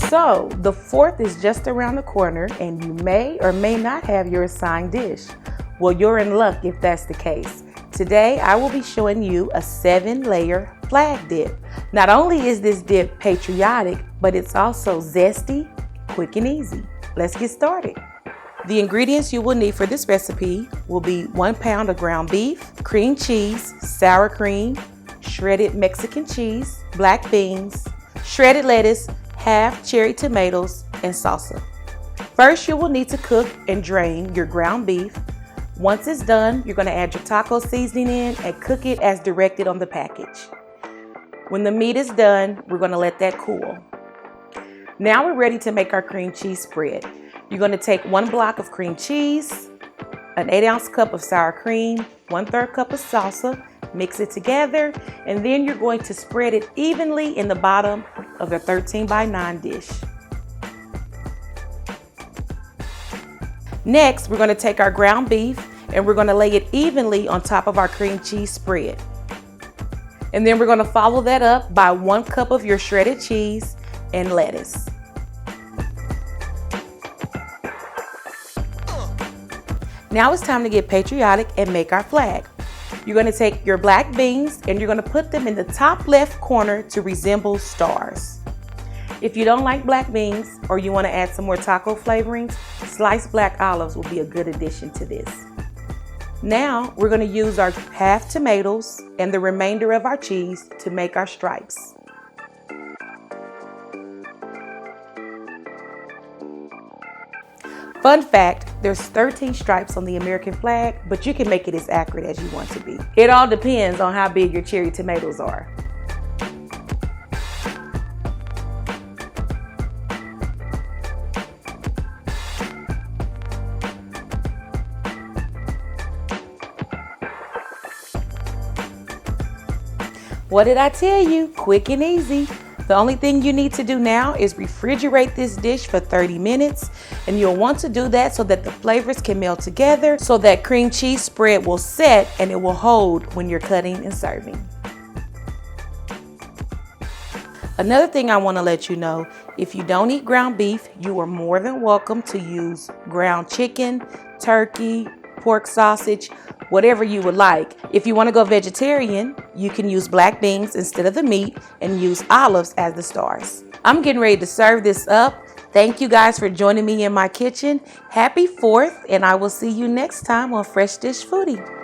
So the 4th is just around the corner and you may or may not have your assigned dish. Well, you're in luck if that's the case. Today, I will be showing you a 7-layer flag dip. Not only is this dip patriotic, but it's also zesty, quick and easy. Let's get started. The ingredients you will need for this recipe will be 1 pound of ground beef, cream cheese, sour cream, shredded Mexican cheese, black beans, shredded lettuce, half cherry tomatoes, and salsa. First, you will need to cook and drain your ground beef. Once it's done, you're going to add your taco seasoning in and cook it as directed on the package. When the meat is done, we're going to let that cool. Now we're ready to make our cream cheese spread. You're going to take 1 block of cream cheese, an 8-ounce cup of sour cream, 1/3 cup of salsa, mix it together, and then you're going to spread it evenly in the bottom of the 13x9 dish. Next, we're going to take our ground beef and we're going to lay it evenly on top of our cream cheese spread. And then we're going to follow that up by 1 cup of your shredded cheese and lettuce. Now it's time to get patriotic and make our flag. You're going to take your black beans and you're going to put them in the top left corner to resemble stars. If you don't like black beans or you want to add some more taco flavorings, sliced black olives will be a good addition to this. Now we're going to use our half tomatoes and the remainder of our cheese to make our stripes. Fun fact, there's 13 stripes on the American flag, but you can make it as accurate as you want to be. It all depends on how big your cherry tomatoes are. What did I tell you? Quick and easy. The only thing you need to do now is refrigerate this dish for 30 minutes, and you'll want to do that so that the flavors can meld together, so that cream cheese spread will set and it will hold when you're cutting and serving. Another thing I want to let you know, if you don't eat ground beef, you are more than welcome to use ground chicken, turkey, pork sausage, whatever you would like. If you want to go vegetarian, you can use black beans instead of the meat and use olives as the stars. I'm getting ready to serve this up. Thank you guys for joining me in my kitchen. Happy 4th, and I will see you next time on Fresh Dish Foodie.